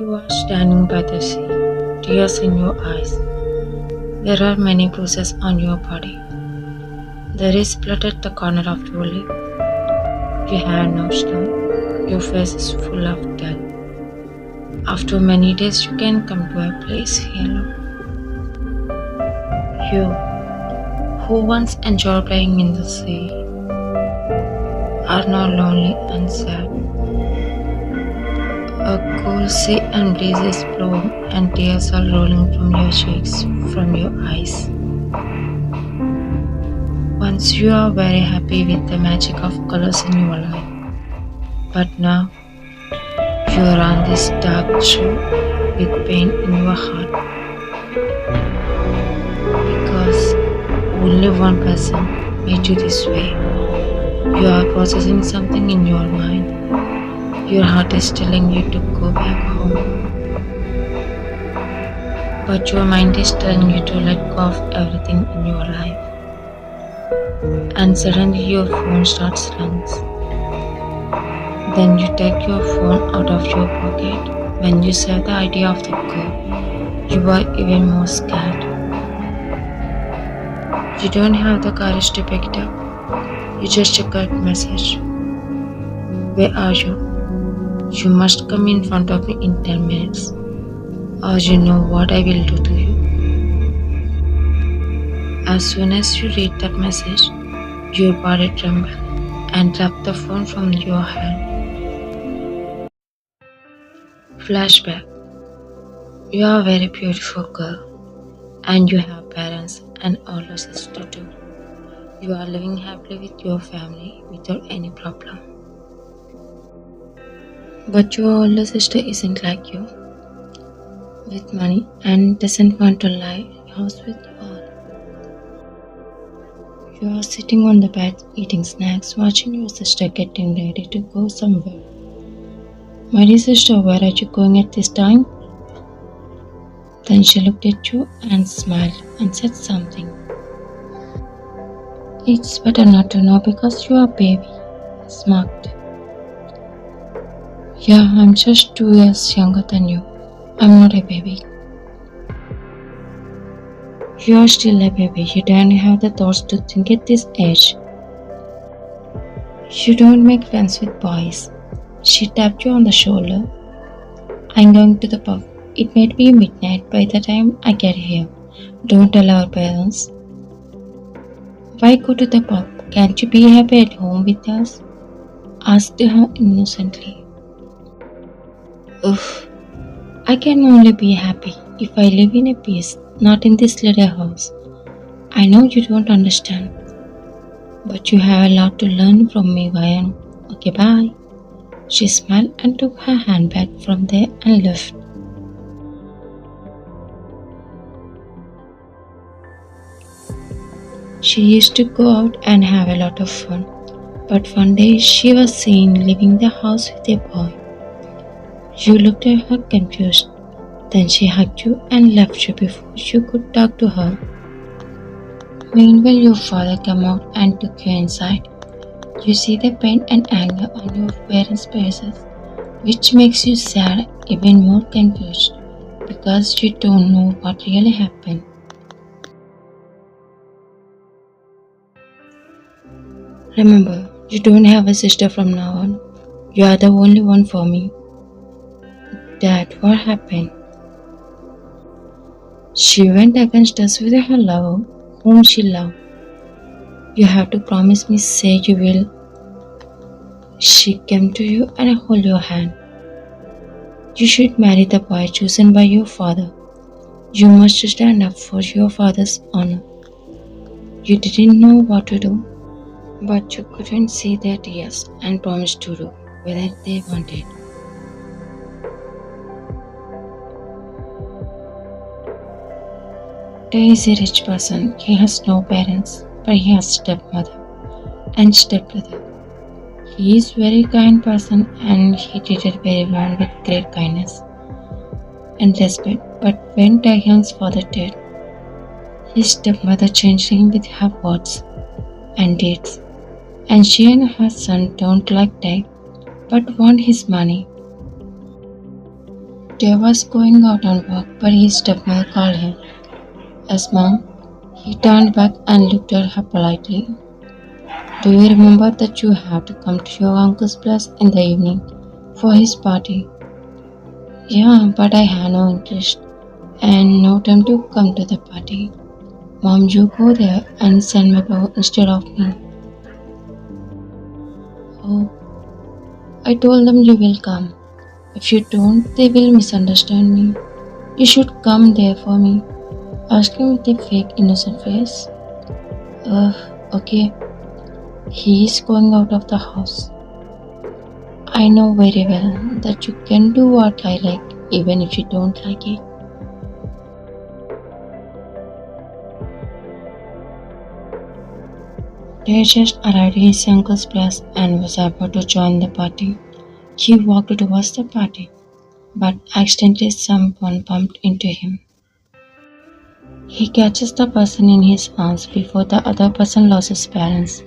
You are standing by the sea, tears in your eyes. There are many bruises on your body. There is blood at the corner of your lip. You have no snow. Your face is full of death. After many days, you can come to a place here. You, who once enjoyed playing in the sea, are now lonely and sad. A cool sea and breeze is blowing, and tears are rolling from your cheeks, from your eyes. Once you are very happy with the magic of colors in your life, but now you are on this dark shore with pain in your heart, because only one person made you this way. You are processing something in your mind. Your heart is telling you to go back home, but your mind is telling you to let go of everything in your life. And suddenly your phone starts ringing. Then you take your phone out of your pocket. When you saw the idea of the girl, you are even more scared. You don't have the courage to pick it up. You just check a message. Where are you? You must come in front of me in 10 minutes, or you know what I will do to you. As soon as you read that message, your body trembles and drops the phone from your hand. Flashback. You are a very beautiful girl, and you have parents and older sister too. You are living happily with your family without any problem. But your older sister isn't like you, with money, and doesn't want to lie house with you all. You are sitting on the bed eating snacks, watching your sister getting ready to go somewhere. My dear sister, where are you going at this time? Then she looked at you and smiled and said something. It's better not to know because you are a baby, smirked. Yeah, I'm just 2 years younger than you. I'm not a baby. You're still a baby. You don't have the thoughts to think at this age. You don't make friends with boys. She tapped you on the shoulder. I'm going to the pub. It might be midnight by the time I get here. Don't tell our parents. Why go to the pub? Can't you be happy at home with us? Asked her innocently. Oof. I can only be happy if I live in a peace, not in this little house. I know you don't understand, but you have a lot to learn from me, Vayan. Okay, bye. She smiled and took her handbag from there and left. She used to go out and have a lot of fun, but one day she was seen leaving the house with a boy. You looked at her confused. Then she hugged you and left you before you could talk to her. Meanwhile, your father came out and took you inside. You see the pain and anger on your parents' faces, which makes you sad, even more confused, because you don't know what really happened. Remember, you don't have a sister from now on. You are the only one for me. Dad, what happened? She went against us with her lover, whom she loved. You have to promise me, say you will. She came to you and held your hand. You should marry the boy chosen by your father. You must stand up for your father's honor. You didn't know what to do, but you couldn't see their tears and promised to do whatever they wanted. Dad is a rich person. He has no parents, but he has stepmother and stepbrother. He is a very kind person and he treated everyone with great kindness and respect. But when Taehyung's father died, his stepmother changed him with her words and deeds, and she and her son don't like Tae but want his money. Dave was going out on work, but his stepmother called him. Yes, Mom. He turned back and looked at her politely. Do you remember that you had to come to your uncle's place in the evening for his party? Yeah, but I had no interest and no time to come to the party. Mom, you go there and send me instead of me. Oh, I told them you will come. If you don't, they will misunderstand me. You should come there for me. Ask him with a fake innocent face. Okay. He is going out of the house. I know very well that you can do what I like even if you don't like it. They just arrived at his uncle's place and was about to join the party. He walked towards the party, but accidentally someone bumped into him. He catches the person in his arms before the other person loses balance.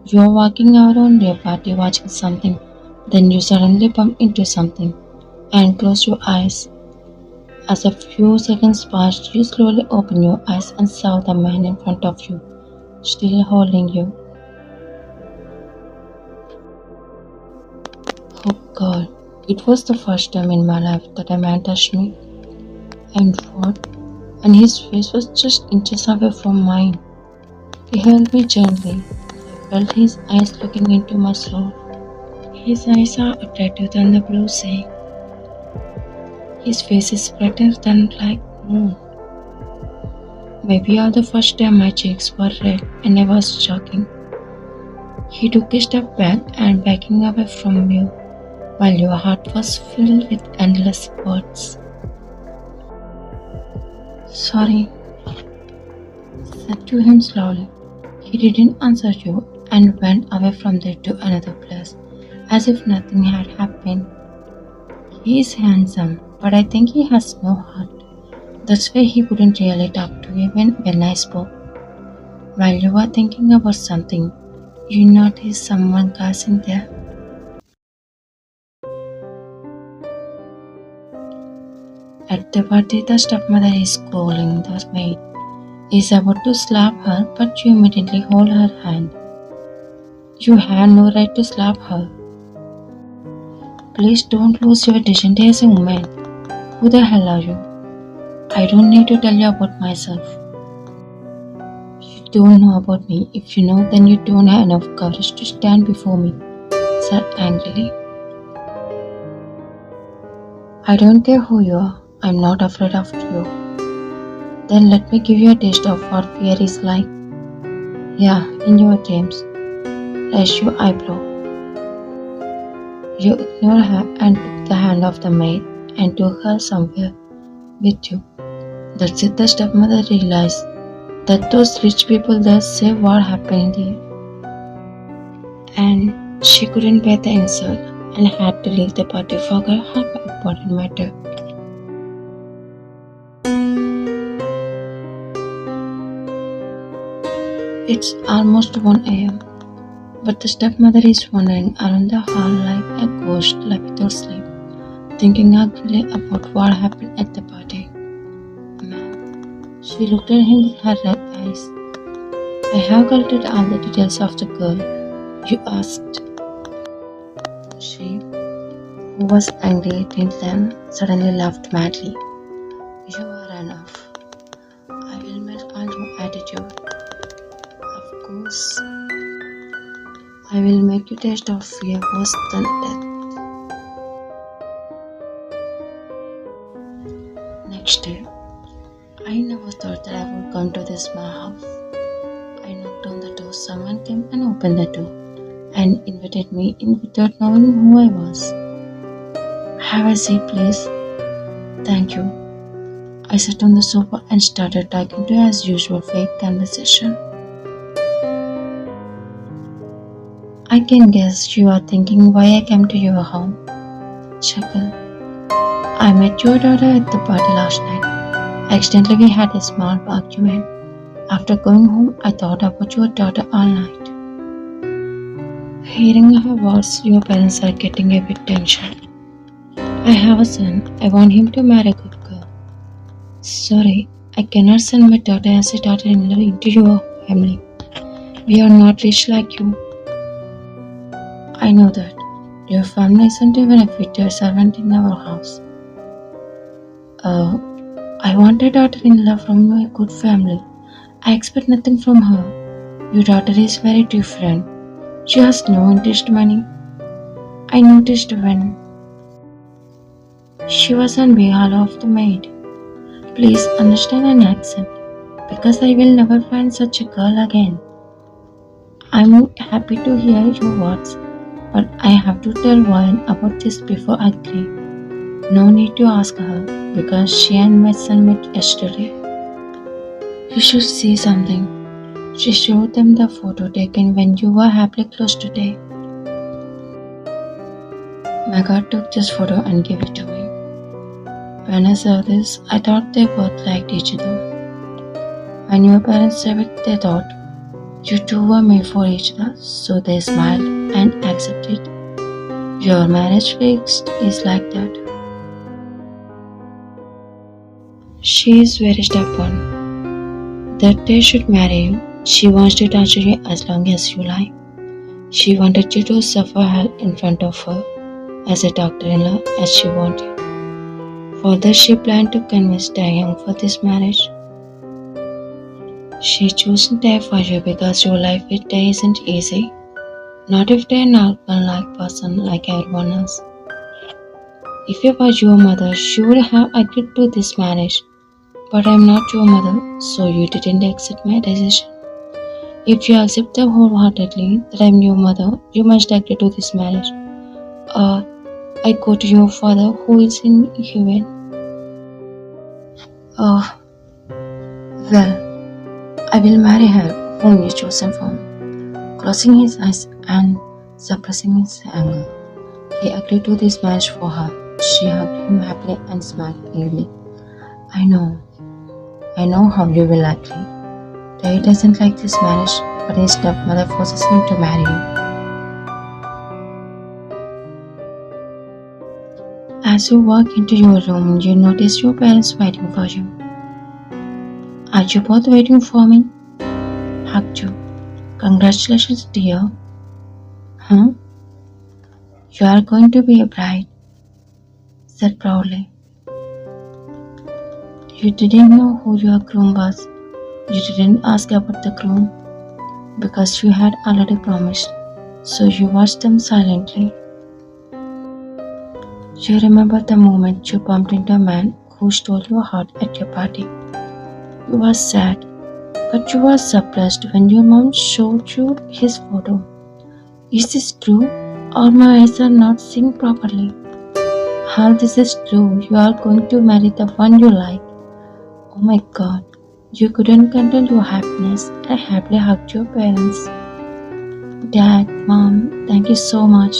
You are walking around your party watching something, then you suddenly bump into something and close your eyes. As a few seconds passed, you slowly open your eyes and saw the man in front of you, still holding you. Oh God, it was the first time in my life that a man touched me. And what? And his face was just inches away from mine. He held me gently. I felt his eyes looking into my soul. His eyes are attractive than the blue sea. His face is brighter than like moon. Maybe all the first time my cheeks were red and I was shocking. He took a step back and backing away from you, while your heart was filled with endless words. Sorry, said to him slowly. He didn't answer you and went away from there to another place, as if nothing had happened. He is handsome, but I think he has no heart. That's why he wouldn't really talk to you even when I spoke. While you were thinking about something, you noticed someone passing there. At the party, the stepmother is scolding the maid. Is about to slap her, but you immediately hold her hand. You had no right to slap her. Please don't lose your dignity as a woman. Who the hell are you? I don't need to tell you about myself. You don't know about me. If you know, then you don't have enough courage to stand before me, said angrily. I don't care who you are. I'm not afraid of you. Then let me give you a taste of what fear is like. Yeah, in your dreams. Raise your eyebrow. You ignore her and took the hand of the maid and took her somewhere with you. That's it, the stepmother realized that those rich people there say what happened here. And she couldn't bear the insult and had to leave the party, forget her important matter. It's almost 1 a.m. But the stepmother is wandering around the hall like a ghost without sleep, thinking ugly about what happened at the party. Ma'am, she looked at him with her red eyes. I have collected all the details of the girl you asked. She, who was angry at them, suddenly laughed madly. You are enough. I will melt all your attitude. Of course, I will make you taste of fear worse than death. Next day, I never thought that I would come to this my house. I knocked on the door, someone came and opened the door and invited me in without knowing who I was. Have a seat, please. Thank you. I sat on the sofa and started talking to as usual fake conversation. I can guess you are thinking why I came to your home. Chuckle. I met your daughter at the party last night. Accidentally we had a small argument. After going home, I thought about your daughter all night. Hearing her words, your parents are getting a bit tension. I have a son. I want him to marry a good girl. Sorry, I cannot send my daughter as a daughter-in-law into your family. We are not rich like you. I know that. Your family isn't even a future servant in our house. I want a daughter-in-law from a good family. I expect nothing from her. Your daughter is very different. She has no interest in money. I noticed when she was on behalf of the maid. Please understand and accept, because I will never find such a girl again. I'm happy to hear your words, but I have to tell Ryan about this before I agree. No need to ask her, because she and my son met yesterday. You should see something. She showed them the photo taken when you were happily close today. My God took this photo and gave it to me. When I saw this, I thought they both liked each other. When your parents said it, they thought you two were made for each other, so they smiled and accepted. Your marriage fixed is like that. She is very stubborn. That they should marry you. She wants to torture you as long as you lie. She wanted you to suffer hell in front of her as a daughter-in-law as she wanted. Further, she planned to convince Taeyang for this marriage. She chose Tae for you because your life with Tae isn't easy. Not if they're not a like person like everyone else. If it was your mother, she would have agreed to this marriage. But I'm not your mother, so you didn't accept my decision. If you accept them wholeheartedly that I'm your mother, you must agree to this marriage. Or I go to your father who is in heaven. Oh, well, I will marry her whom you chosen for me. Closing his eyes and suppressing his anger, he agreed to this marriage for her. She hugged him happily and smiled eagerly. I know how you will agree. He doesn't like this marriage, but his stepmother forces him to marry you. As you walk into your room, you notice your parents waiting for you. Are you both waiting for me? Hugged you. Congratulations, dear. Huh? You are going to be a bride, said proudly. You didn't know who your groom was. You didn't ask about the groom because you had already promised, so you watched them silently. You remember the moment you bumped into a man who stole your heart at your party. You were sad, but you were surprised when your mom showed you his photo. Is this true, or my eyes are not seeing properly? How this is true, you are going to marry the one you like. Oh my God, you couldn't control your happiness. I happily hugged your parents. Dad, Mom, thank you so much.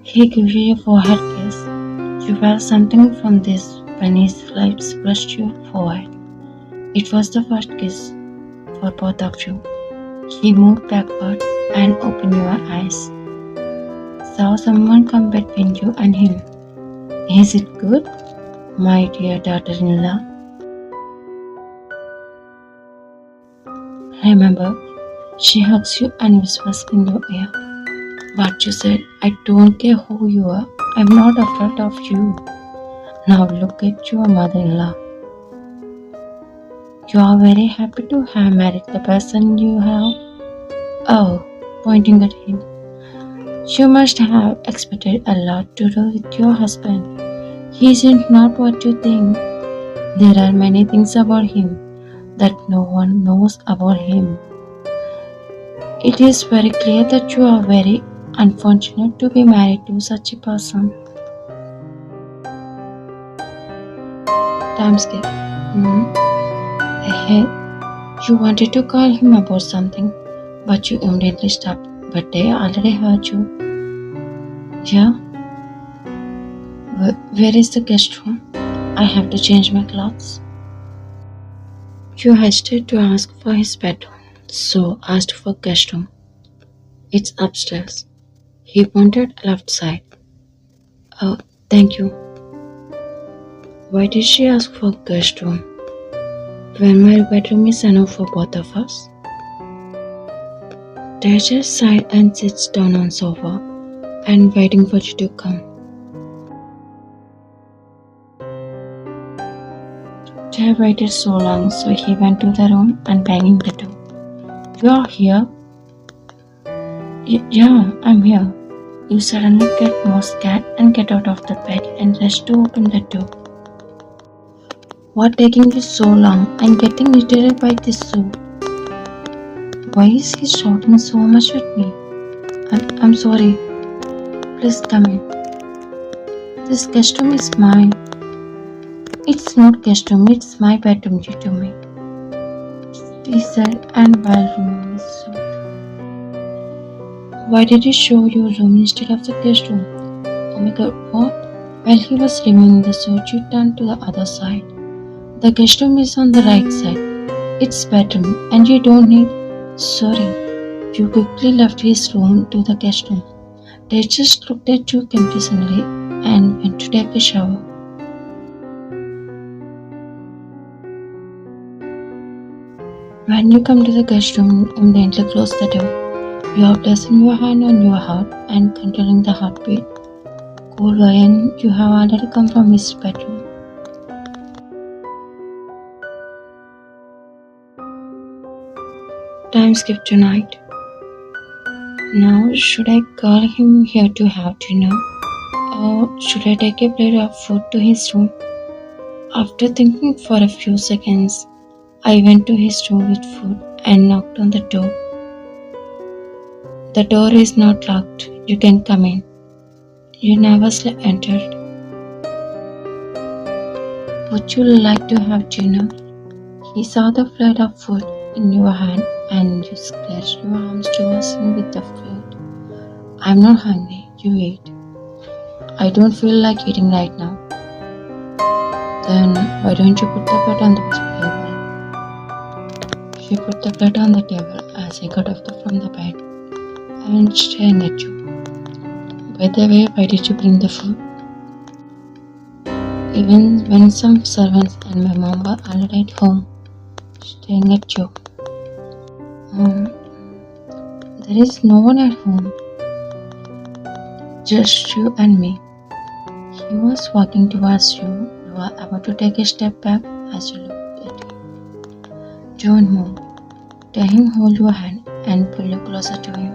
He gave you a forehead kiss. You felt something from this when his lips brushed your forehead. It was the first kiss for both of you. He moved backward and opened your eyes. Saw someone come between you and him. Is it good, my dear daughter-in-law? Remember, she hugs you and whispers in your ear. But you said, I don't care who you are. I'm not afraid of you. Now look at your mother-in-law. You are very happy to have married the person you have. Oh, pointing at him. You must have expected a lot to do with your husband. He isn't not what you think. There are many things about him that no one knows about him. It is very clear that you are very unfortunate to be married to such a person. Time skip. Hey, you wanted to call him about something, but you immediately stopped. But they already heard you. Yeah? Where is the guest room? I have to change my clothes. You hesitated to ask for his bedroom, so asked for guest room. It's upstairs. He pointed left side. Oh, thank you. Why did she ask for guest room when my bedroom is enough for both of us? They just sighed and sits down on sofa and waiting for you to come. They waited so long, so he went to the room and banging the door. You're here? Yeah, I'm here. You suddenly get more scared and get out of the bed and rush to open the door. What taking you so long? I'm getting irritated by this soup. Why is he shouting so much at me? I'm sorry. Please come in. This guest room is mine. It's not guest room, it's my bedroom, you to me. He said, and while removing his suit. Why did he show your room instead of the guest room? Oh my god, what? While he was removing the suit, you turned to the other side. The guest room is on the right side. It's bedroom, and you don't need. Sorry. You quickly left his room to the guest room. They just looked at you confusingly and went to take a shower. When you come to the guest room, immediately close the door. You are placing your hand on your heart and controlling the heartbeat. Cool lion, you have already come from his bedroom. Time skip tonight. Now, should I call him here to have dinner? Or should I take a plate of food to his room? After thinking for a few seconds, I went to his room with food and knocked on the door. The door is not locked. You can come in. You nervously entered. Would you like to have dinner? He saw the plate of food in your hand and you stretched your arms towards him with the food. I'm not hungry. You eat. I don't feel like eating right now. Then why don't you put the plate on the table? She put the plate on the table as I got up from the bed and staring at you. By the way, why did you bring the food? Even when some servants and my mom were already at home, staring at you. There is no one at home. Just you and me. He was walking towards you. You were about to take a step back as you looked at him. Don't move. Let him hold your hand and pull you closer to him.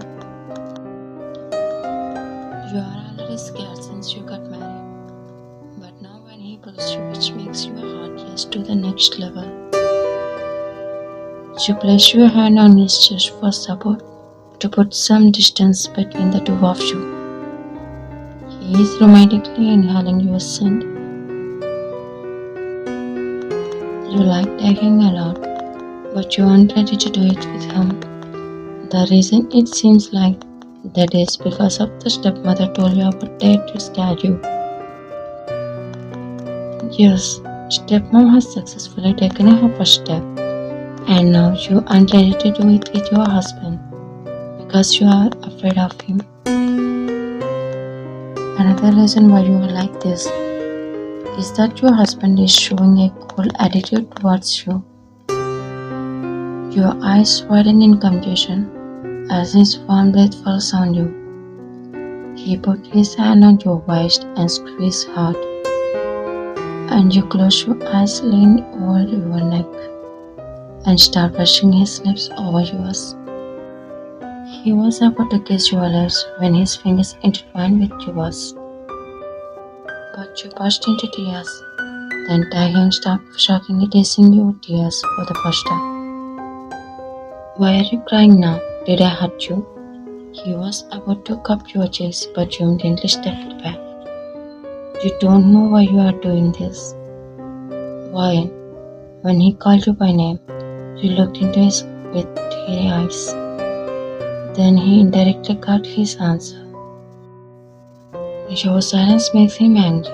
You are already scared since you got married. But now when he pulls you, which makes your heart race to the next level. You place your hand on his chest for support to put some distance between the two of you. He is romantically inhaling your scent. You like taking a lot, but you aren't ready to do it with him. The reason it seems like that is because of the stepmother told you about that to scare you. Yes, stepmom has successfully taken her first step, and now you aren't ready to do it with your husband because you are afraid of him. Another reason why you are like this is that your husband is showing a cold attitude towards you. Your eyes widen in confusion as his warm breath falls on you. He put his hand on your waist and squeezed hard, and you close your eyes, lean over your neck, and start brushing his lips over yours. He was about to kiss your lips when his fingers intertwined with yours. But you burst into tears. The entire him stopped shockingly teasing your tears for the first time. Why are you crying now? Did I hurt you? He was about to cup your cheeks, but you immediately stepped back. You don't know why you are doing this. Why? When he called you by name, you looked into his with teary eyes. Then he indirectly got his answer. Your silence makes him angry.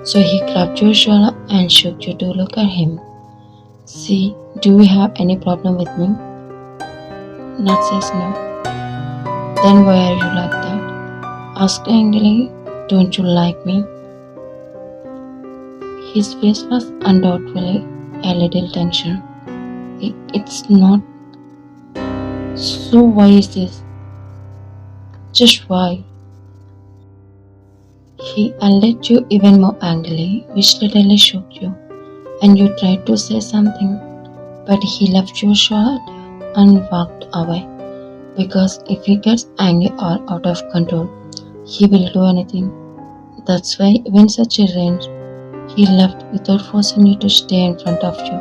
So he grabbed your shoulder and shook you to look at him. See, do you have any problem with me? Nat says no. Then why are you like that? Asked angrily. Don't you like me? His face was undoubtedly a little tension. It's not. So why is this? Just why? He yelled at you even more angrily, which literally shook you, and you tried to say something, but he left you short and walked away. Because if he gets angry or out of control, he will do anything. That's why when such a range, he left without forcing you to stay in front of you.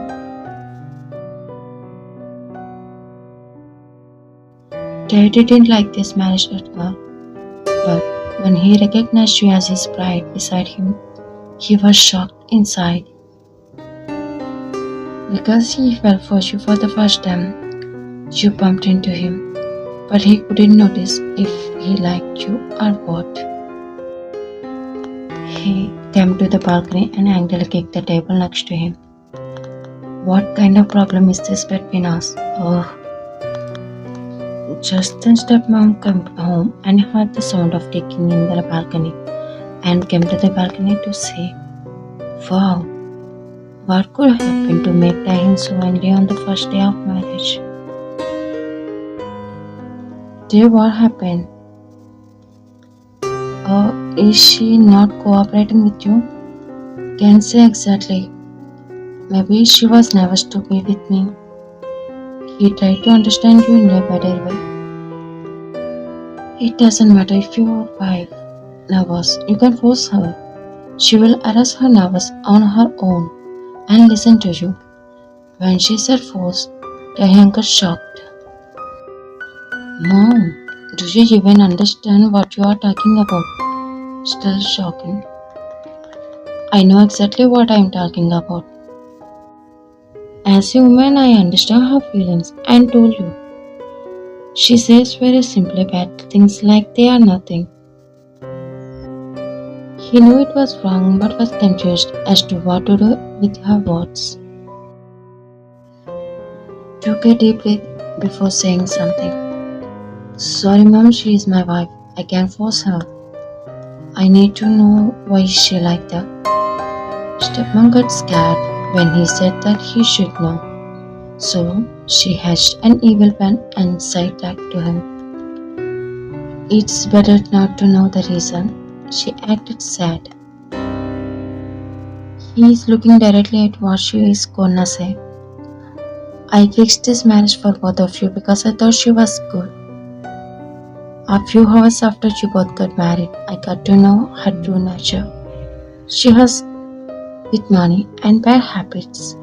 Dad didn't like this marriage at all, but when he recognized you as his bride beside him, he was shocked inside. Because he fell for you for the first time, you bumped into him, but he couldn't notice if he liked you or what. He came to the balcony and angrily kicked the table next to him. What kind of problem is this between us? Oh. Just then stepmom came home and heard the sound of kicking in the balcony and came to the balcony to say, wow, what could happen to make Dahin so angry on the first day of marriage? Dear, what happened? Is she not cooperating with you? Can't say exactly. Maybe she was nervous to be with me. He tried to understand you in a better way. It doesn't matter if your wife nervous, you can force her. She will arrest her nervous on her own and listen to you. When she said force, Dahin got shocked. Mom, do you even understand what you are talking about? Still shocking. I know exactly what I am talking about. As a woman, I understand her feelings and told you. She says very simply bad things like they are nothing. He knew it was wrong but was confused as to what to do with her words. Took a deep breath before saying something. Sorry mom, she is my wife. I can't force her. I need to know why is she like that. Stepmom got scared when he said that he should know. So she hatched an evil plan and sidetracked to him. It's better not to know the reason. She acted sad. He is looking directly at what she is gonna say. I fixed this marriage for both of you because I thought she was good. A few hours after you both got married, I got to know her true nature. She was with money and bad habits.